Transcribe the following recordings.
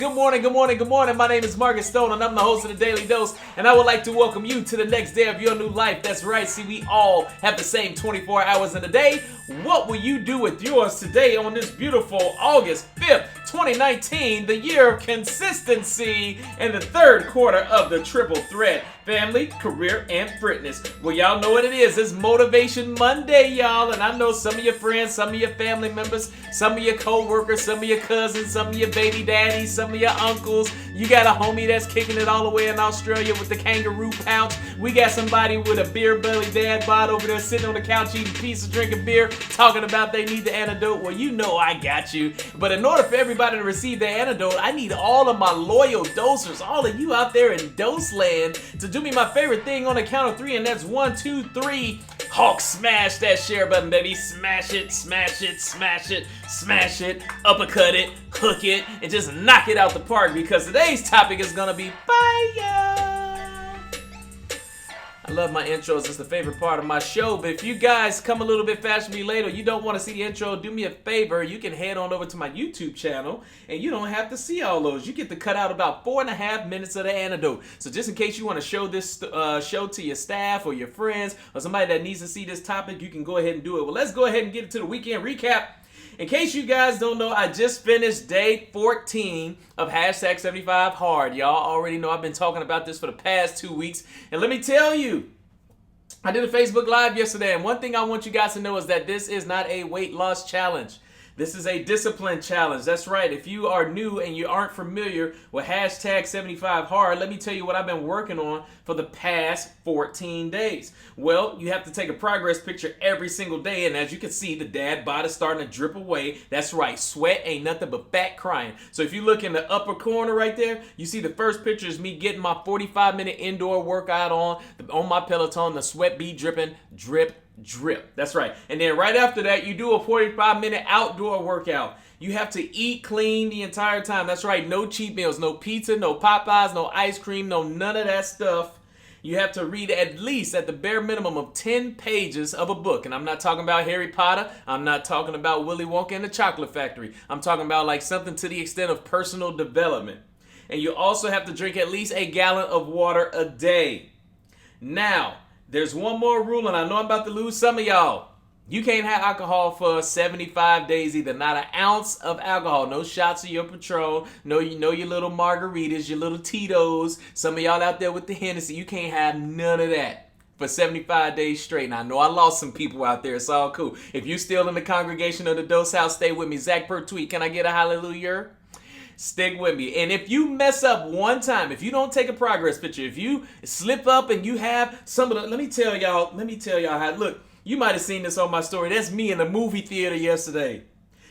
Good morning, good morning, good morning. My name is Markiss Stone, and I'm the host of the Daily Dose, and I would like to welcome you to the next day of your new life. That's right, see, we all have the same 24 hours in a day. What will you do with yours today on this beautiful August 5th, 2019, the year of consistency, and the third quarter of the triple threat? Family, career, and fitness. Well, y'all know what it is. It's Motivation Monday, y'all. And I know some of your friends, some of your family members, some of your co-workers, some of your cousins, some of your baby daddies, some of your uncles. You got a homie that's kicking it all the way in Australia with the kangaroo pouch. We got somebody with a beer belly dad bod over there sitting on the couch eating pizza, drinking beer, talking about they need the antidote. Well, you know I got you. But in order for everybody to receive the antidote, I need all of my loyal dosers, all of you out there in dose land, to do me my favorite thing on the count of three, and that's 1, 2, 3. Hulk smash that share button, baby. Smash it, smash it, smash it, smash it, uppercut it, hook it, and just knock it out the park, because today's topic is gonna be fire. I love my intros. It's the favorite part of my show. But if you guys come a little bit faster than me later, you don't want to see the intro, do me a favor. You can head on over to my YouTube channel, and you don't have to see all those. You get to cut out about 4.5 minutes of the antidote. So just in case you want to show this show to your staff or your friends or somebody that needs to see this topic, you can go ahead and do it. Well, let's go ahead and get into the weekend recap. In case you guys don't know, I just finished day 14 of hashtag 75 hard. Y'all already know I've been talking about this for the past 2 weeks. And let me tell you, I did a Facebook Live yesterday, and one thing I want you guys to know is that this is not a weight loss challenge. This is a discipline challenge. That's right. If you are new and you aren't familiar with hashtag 75 hard, let me tell you what I've been working on for the past 14 days. Well, you have to take a progress picture every single day, and as you can see, the dad bod is starting to drip away. That's right. Sweat ain't nothing but fat crying. So if you look in the upper corner right there, you see the first picture is me getting my 45-minute indoor workout on my Peloton. The sweat be dripping, drip, drip. That's right. And then right after that, you do a 45-minute outdoor workout. You have to eat clean the entire time. That's right. No cheat meals, no pizza, no Popeyes, no ice cream, no none of that stuff. You have to read at least, at the bare minimum, of 10 pages of a book. And I'm not talking about Harry Potter. I'm not talking about Willy Wonka and the Chocolate Factory. I'm talking about like something to the extent of personal development. And you also have to drink at least a gallon of water a day. Now, there's one more rule, and I know I'm about to lose some of y'all. You can't have alcohol for 75 days either. Not an ounce of alcohol. No shots of your Patron. No, you know your little margaritas, your little Tito's. Some of y'all out there with the Hennessy, you can't have none of that for 75 days straight. And I know I lost some people out there. It's all cool. If you're still in the congregation of the Dose House, stay with me. Zach per tweet. Can I get a hallelujah? Stick with me. And if you mess up one time, if you don't take a progress picture, if you slip up and you have some of the, let me tell y'all how, look, you might have seen this on my story. That's me in the movie theater yesterday.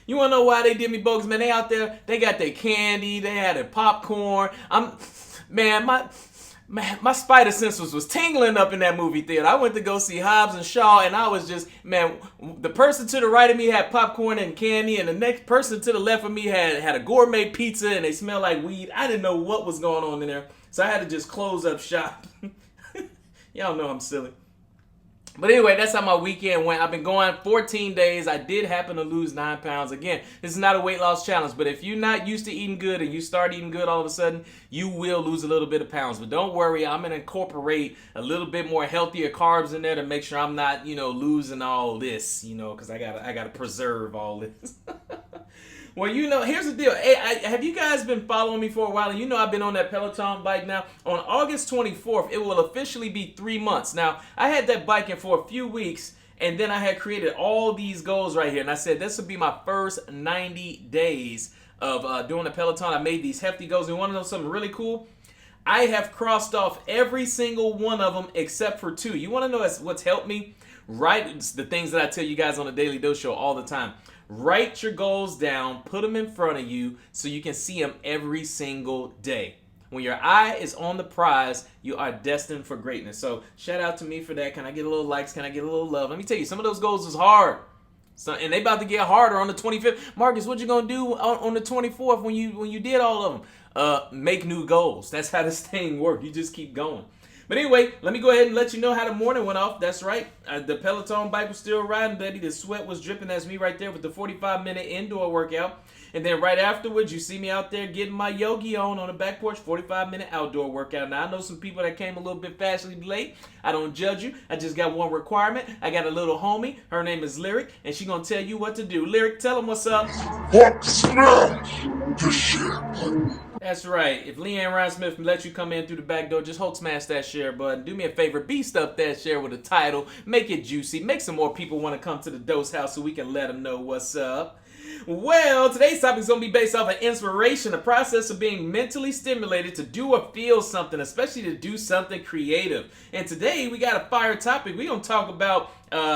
You want to know why they did me bogus? Man, they out there, they got their candy, they had their popcorn. My spider senses was tingling up in that movie theater. I went to go see Hobbs and Shaw, and I was just, man, the person to the right of me had popcorn and candy, and the next person to the left of me had a gourmet pizza, and they smelled like weed. I didn't know what was going on in there, so I had to just close up shop. Y'all know I'm silly. But anyway, that's how my weekend went. I've been going 14 days. I did happen to lose 9 pounds. Again, this is not a weight loss challenge, but if you're not used to eating good and you start eating good all of a sudden, you will lose a little bit of pounds. But don't worry, I'm going to incorporate a little bit more healthier carbs in there to make sure I'm not, losing all this, because I gotta preserve all this. Well, here's the deal. Hey, have you guys been following me for a while? And I've been on that Peloton bike now. On August 24th, it will officially be 3 months. Now, I had that biking for a few weeks, and then I had created all these goals right here. And I said, this will be my first 90 days of doing the Peloton. I made these hefty goals. And you want to know something really cool? I have crossed off every single one of them except for 2. You want to know what's helped me? Right? It's the things that I tell you guys on the Daily Dose Show all the time. Write your goals down, put them in front of you so you can see them every single day. When your eye is on the prize, you are destined for greatness. So shout out to me for that. Can I get a little likes? Can I get a little love? Let me tell you, some of those goals is hard. So, and they about to get harder on the 25th. Markiss, what you gonna do on the 24th when you did all of them? Make new goals. That's how this thing works. You just keep going. But anyway, let me go ahead and let you know how the morning went off. That's right. The Peloton bike was still riding, baby. The sweat was dripping. That's me right there with the 45-minute indoor workout. And then right afterwards, you see me out there getting my yogi on the back porch, 45-minute outdoor workout. Now, I know some people that came a little bit fashionably late. I don't judge you. I just got one requirement. I got a little homie. Her name is Lyric, and she going to tell you what to do. Lyric, tell them what's up. What smells the share button? That's right. If Leanne Ryan Smith lets you come in through the back door, just hold smash that share button. Do me a favor, beast up that share with a title. Make it juicy. Make some more people want to come to the Dose House so we can let them know what's up. Well, today's topic is going to be based off of inspiration, the process of being mentally stimulated to do or feel something, especially to do something creative. And today we got a fire topic. We're going to talk about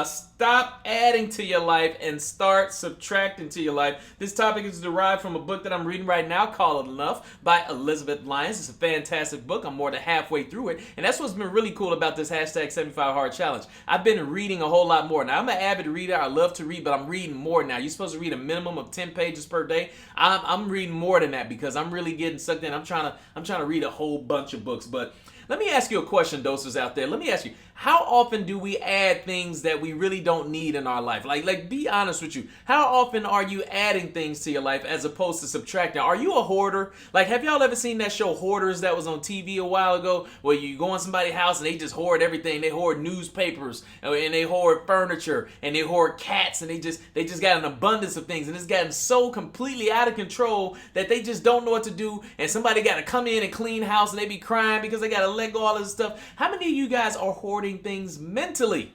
stop adding to your life and start subtracting to your life. This topic is derived from a book that I'm reading right now called Enough by Elizabeth Lyons. It's a fantastic book. I'm more than halfway through it. And that's what's been really cool about this hashtag 75 Hard Challenge. I've been reading a whole lot more. Now, I'm an avid reader. I love to read, but I'm reading more now. You're supposed to read a minimum of 10 pages per day. I'm reading more than that because I'm really getting sucked in. I'm trying to read a whole bunch of books. But let me ask you a question, dosers out there. Let me ask you, how often do we add things that we really don't need in our life? Like, be honest with you. How often are you adding things to your life as opposed to subtracting? Are you a hoarder? Like, have y'all ever seen that show Hoarders that was on TV a while ago, where you go in somebody's house and they just hoard everything? They hoard newspapers, and they hoard furniture, and they hoard cats, and they just got an abundance of things, and it's gotten so completely out of control that they just don't know what to do, and somebody got to come in and clean house, and they be crying because they got to let go all of this stuff. How many of you guys are hoarding things mentally?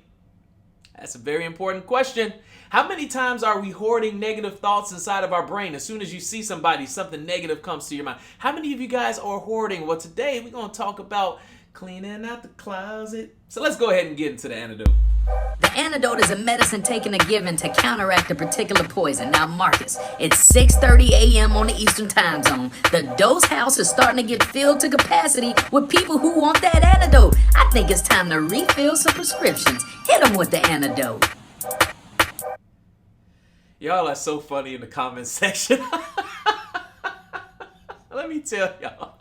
That's a very important question. How many times are we hoarding negative thoughts inside of our brain? As soon as you see somebody, something negative comes to your mind. How many of you guys are hoarding? Well, today we're going to talk about cleaning out the closet. So let's go ahead and get into the antidote. The antidote is a medicine taken or given to counteract a particular poison. Now, Marcus, it's 6:30 a.m. on the Eastern Time Zone. The Dose House is starting to get filled to capacity with people who want that antidote. I think it's time to refill some prescriptions. Hit them with the antidote. Y'all are so funny in the comment section. Let me tell y'all.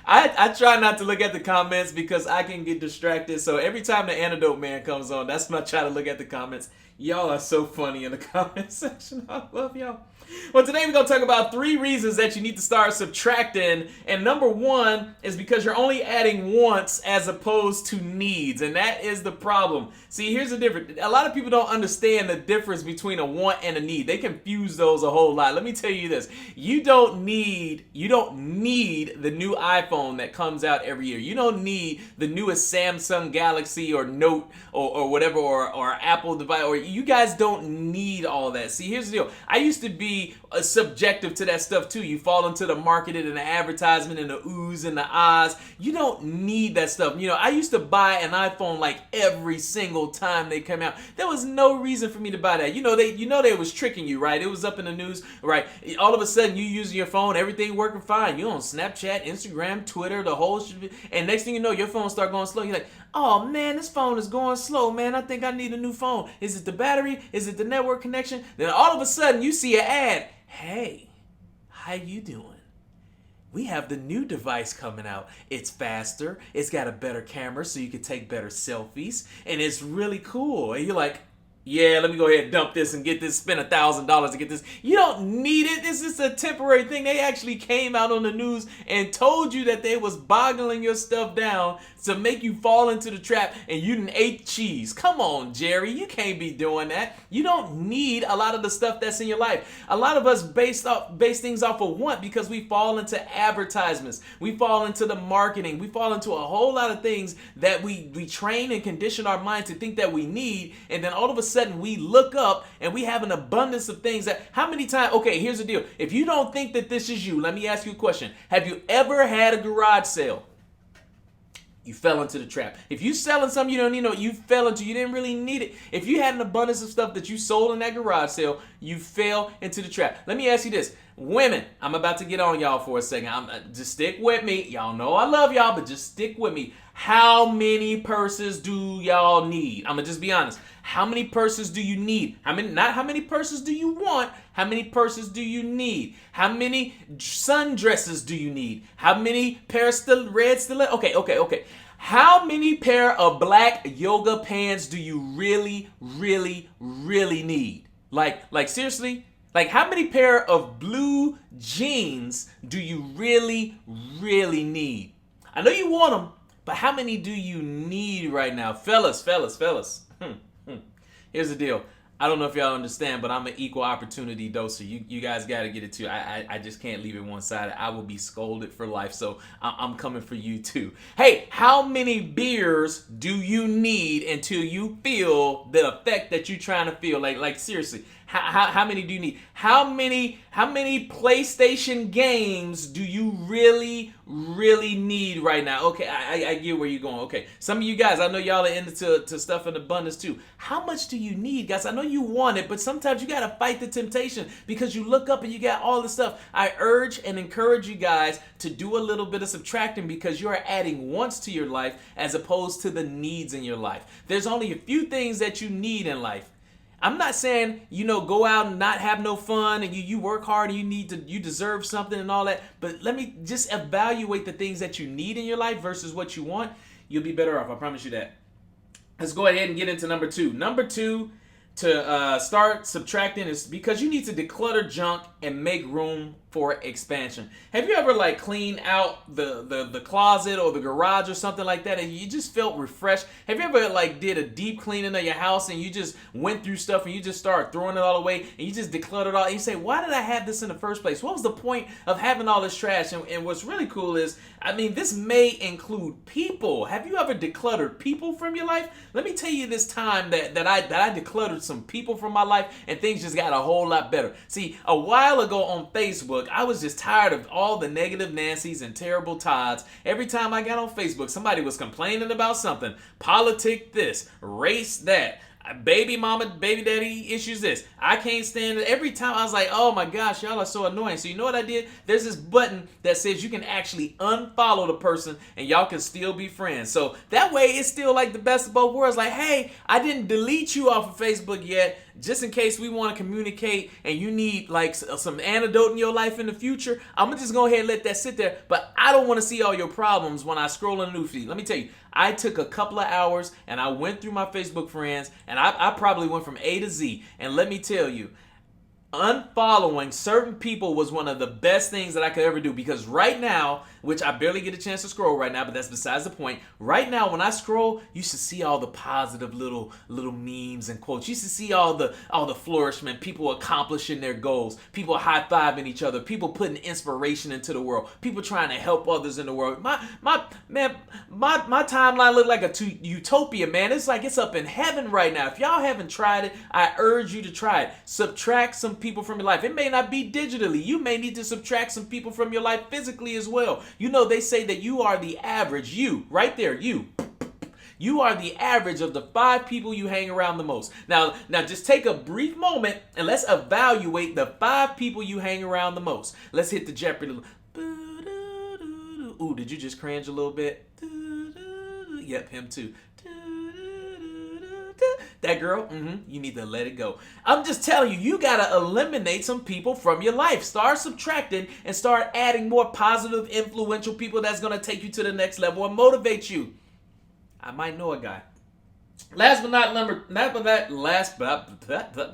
I try not to look at the comments because I can get distracted. So every time the antidote man comes on, that's when I try to look at the comments. Y'all are so funny in the comment section. I love y'all. Well, today we're going to talk about 3 reasons that you need to start subtracting. And number 1 is because you're only adding wants as opposed to needs. And that is the problem. See, here's the difference. A lot of people don't understand the difference between a want and a need. They confuse those a whole lot. Let me tell you this. You don't need the new iPhone that comes out every year. You don't need the newest Samsung Galaxy or Note or whatever or Apple device. Or you guys don't need all that. See, here's the deal. I used to be subjective to that stuff too. You fall into the marketing and the advertisement and the oohs and the ahs. You don't need that stuff. You know, I used to buy an iPhone like every single time they come out. There was no reason for me to buy that. They was tricking you, right? It was up in the news, right? All of a sudden you using your phone, everything working fine. You on Snapchat, Instagram, Twitter, the whole shit, and next thing you know, your phone start going slow. You're like, oh man, this phone is going slow, man. I think I need a new phone. Is it the battery? Is it the network connection? Then all of a sudden you see an ad. Hey, how you doing? We have the new device coming out. It's faster. It's got a better camera so you can take better selfies. And it's really cool. And you're like, yeah, let me go ahead and dump this and get this, spend $1,000 to get this. You don't need it. This is a temporary thing. They actually came out on the news and told you that they was boggling your stuff down to make you fall into the trap and you done ate cheese. Come on, Jerry. You can't be doing that. You don't need a lot of the stuff that's in your life. A lot of us base things off of want because we fall into advertisements. We fall into the marketing. We fall into a whole lot of things that we train and condition our mind to think that we need, and then all of a sudden we look up and we have an abundance of things that, how many times, okay, here's the deal. If you don't think that this is you, let me ask you a question. Have you ever had a garage sale? You fell into the trap. If you selling something you don't need, you fell into, you didn't really need it. If you had an abundance of stuff that you sold in that garage sale, you fell into the trap. Let me ask you this. Women, I'm about to get on y'all for a second. Just stick with me. Y'all know I love y'all, but just stick with me. How many purses do y'all need? I'm going to just be honest. How many purses do you need? Not how many purses do you want? How many purses do you need? How many sundresses do you need? How many pairs of red stilettos? Okay. How many pair of black yoga pants do you really, really, really need? Like seriously? Like, how many pair of blue jeans do you really, really need? I know you want them, but how many do you need right now? Fellas. Here's the deal. I don't know if y'all understand, but I'm an equal opportunity doser. You guys got to get it too. I just can't leave it one-sided. I will be scolded for life, so I'm coming for you too. Hey, how many beers do you need until you feel the effect that you're trying to feel? Like seriously, how many do you need? How many PlayStation games do you really need right now? Okay, I get where you're going. Okay, some of you guys, I know y'all are into stuff in abundance too. How much do you need, guys? I know you want it, but sometimes you gotta fight the temptation because you look up and you got all this stuff. I urge and encourage you guys to do a little bit of subtracting because you are adding wants to your life as opposed to the needs in your life. There's only a few things that you need in life. I'm not saying, go out and not have no fun and you work hard and you deserve something and all that. But let me just evaluate the things that you need in your life versus what you want. You'll be better off. I promise you that. Let's go ahead and get into number two. Number two to start subtracting is because you need to declutter junk and make room for expansion. Have you ever cleaned out the closet or the garage or something like that and you just felt refreshed? Have you ever did a deep cleaning of your house and you just went through stuff and you just started throwing it all away and you just decluttered all and you say, why did I have this in the first place? What was the point of having all this trash? And what's really cool is, this may include people. Have you ever decluttered people from your life? Let me tell you this time that I decluttered some people from my life and things just got a whole lot better. See, a while ago on Facebook, I was just tired of all the negative Nancys and terrible Todds. Every time I got on Facebook, somebody was complaining about something. Politic this, race that, baby mama, baby daddy issues this. I can't stand it. Every time I was like, oh my gosh, y'all are so annoying. So you know what I did? There's this button that says you can actually unfollow the person and y'all can still be friends. So that way it's still the best of both worlds. Like, hey, I didn't delete you off of Facebook yet. Just in case we want to communicate and you need some antidote in your life in the future, I'm going to just go ahead and let that sit there. But I don't want to see all your problems when I scroll on the news feed. Let me tell you, I took a couple of hours and I went through my Facebook friends and I probably went from A to Z. And let me tell you, unfollowing certain people was one of the best things that I could ever do because right now, which I barely get a chance to scroll right now, but that's besides the point. Right now, when I scroll, you should see all the positive little memes and quotes. You should see all the flourishment, people accomplishing their goals, people high-fiving each other, people putting inspiration into the world, people trying to help others in the world. My timeline look like a utopia, man. It's like it's up in heaven right now. If y'all haven't tried it, I urge you to try it. Subtract some people from your life. It may not be digitally. You may need to subtract some people from your life physically as well. They say that you are the average. You, right there, you. You are the average of the 5 people you hang around the most. Now just take a brief moment and let's evaluate the 5 people you hang around the most. Let's hit the Jeopardy. Ooh, did you just cringe a little bit? Yep, him too. That girl, you need to let it go. I'm just telling you, you got to eliminate some people from your life. Start subtracting and start adding more positive, influential people that's going to take you to the next level and motivate you. I might know a guy.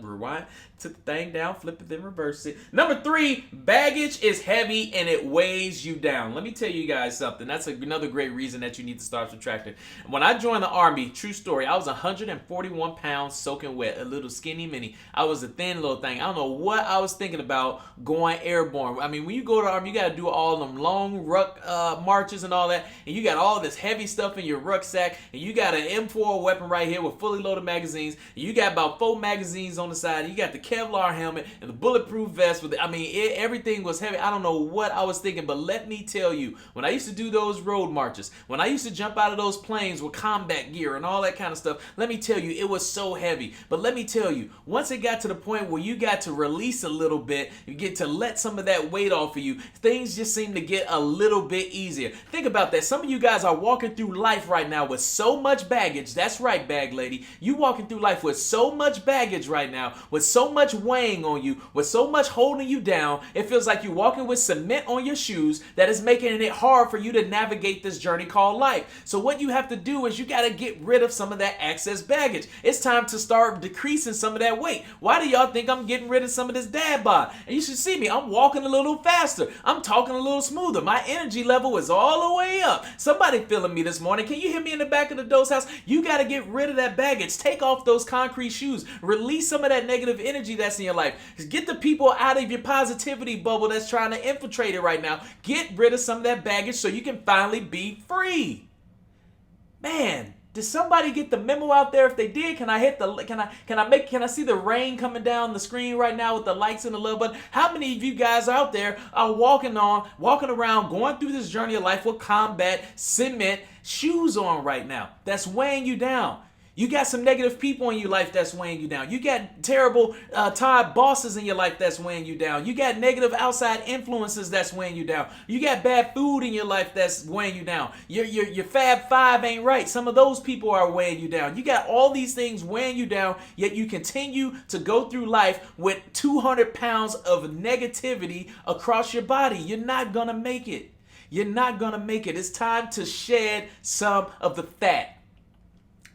Rewind, took the thing down, flip it, then reverse it. Number 3, baggage is heavy and it weighs you down. Let me tell you guys something. That's another great reason that you need to start subtracting. When I joined the Army, true story, I was 141 pounds soaking wet, a little skinny mini. I was a thin little thing. I don't know what I was thinking about going airborne. When you go to the Army, you got to do all them long ruck marches and all that, and you got all this heavy stuff in your rucksack, and you got an M4 weapon right here with fully loaded magazines. You got about 4 magazines on the side. You got the Kevlar helmet and the bulletproof vest with it. Everything was heavy. I don't know what I was thinking, but let me tell you, when I used to do those road marches, when I used to jump out of those planes with combat gear and all that kind of stuff, let me tell you, it was so heavy. But let me tell you, once it got to the point where you got to release a little bit, you get to let some of that weight off of you, things just seem to get a little bit easier. Think about that. Some of you guys are walking through life right now with so much baggage. That's right, bag lady. You walking through life with so much baggage right now, with so much much weighing on you, with so much holding you down, it feels like you're walking with cement on your shoes that is making it hard for you to navigate this journey called life. So what you have to do is you got to get rid of some of that excess baggage. It's time to start decreasing some of that weight. Why do y'all think I'm getting rid of some of this dad bod? And you should see me. I'm walking a little faster. I'm talking a little smoother. My energy level is all the way up. Somebody feeling me this morning. Can you hear me in the back of the Dose House? You got to get rid of that baggage. Take off those concrete shoes. Release some of that negative energy that's in your life. Get the people out of your positivity bubble that's trying to infiltrate it right now. Get rid of some of that baggage so you can finally be free. Man, did somebody get the memo out there? If they did, can I hit the can I see the rain coming down the screen right now with the likes and the love button? How many of you guys out there are walking around, going through this journey of life with combat cement shoes on right now? That's weighing you down. You got some negative people in your life that's weighing you down. You got terrible tired bosses in your life that's weighing you down. You got negative outside influences that's weighing you down. You got bad food in your life that's weighing you down. Your Fab Five ain't right. Some of those people are weighing you down. You got all these things weighing you down, yet you continue to go through life with 200 pounds of negativity across your body. You're not going to make it. You're not going to make it. It's time to shed some of the fat.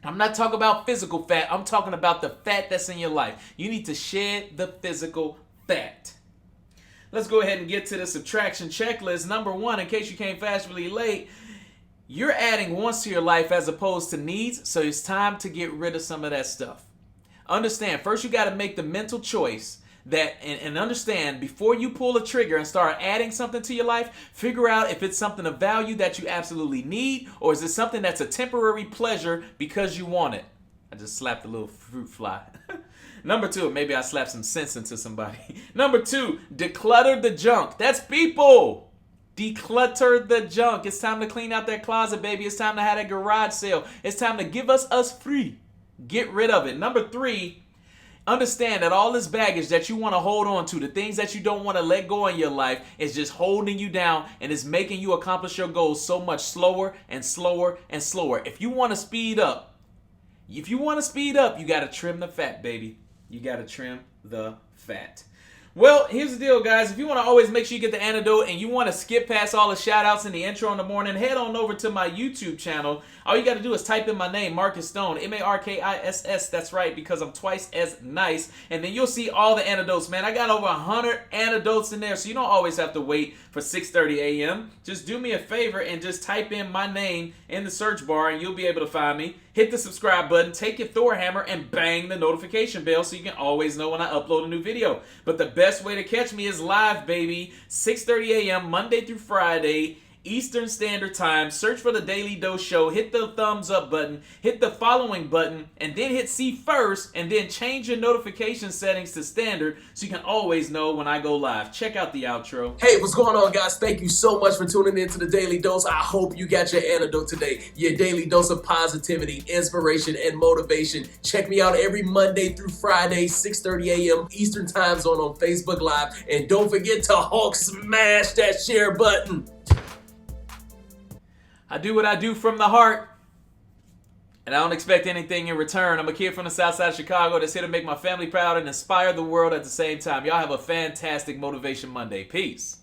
I'm not talking about physical fat. I'm talking about the fat that's in your life. You need to shed the physical fat. Let's go ahead and get to the subtraction checklist. Number one, in case you came fashionably late, you're adding wants to your life as opposed to needs, so it's time to get rid of some of that stuff. Understand, first you got to make the mental choice that and understand before you pull a trigger and start adding something to your life, figure out if it's something of value that you absolutely need, or is it something that's a temporary pleasure because you want it. I just slapped a little fruit fly. Number two, maybe I slapped some sense into somebody. Number two, declutter the junk. That's people. Declutter the junk. It's time to clean out that closet, baby. It's time to have that garage sale. It's time to give us free. Get rid of it. Number three, understand that all this baggage that you want to hold on to, the things that you don't want to let go in your life, is just holding you down and is making you accomplish your goals so much slower and slower and slower. If you want to speed up, you got to trim the fat, baby. You got to trim the fat. Well, here's the deal, guys. If you want to always make sure you get the antidote and you want to skip past all the shout-outs in the intro in the morning, head on over to my YouTube channel. All you got to do is type in my name, Markiss Stone, M-A-R-K-I-S-S. That's right, because I'm twice as nice. And then you'll see all the antidotes, man. I got over 100 antidotes in there, so you don't always have to wait for 6:30 a.m. Just do me a favor and just type in my name in the search bar, and you'll be able to find me. Hit the subscribe button, take your Thor hammer, and bang the notification bell so you can always know when I upload a new video. But the best way to catch me is live, baby. 6:30 a.m. Monday through Friday, Eastern Standard Time. Search for the Daily Dose Show. Hit the thumbs up button. Hit the following button. And then hit see first. And then change your notification settings to standard so you can always know when I go live. Check out the outro. Hey, what's going on, guys? Thank you so much for tuning in to the Daily Dose. I hope you got your antidote today. Your daily dose of positivity, inspiration, and motivation. Check me out every Monday through Friday, 6:30 a.m. Eastern Time Zone on Facebook Live. And don't forget to Hulk smash that share button. I do what I do from the heart, and I don't expect anything in return. I'm a kid from the south side of Chicago that's here to make my family proud and inspire the world at the same time. Y'all have a fantastic Motivation Monday. Peace.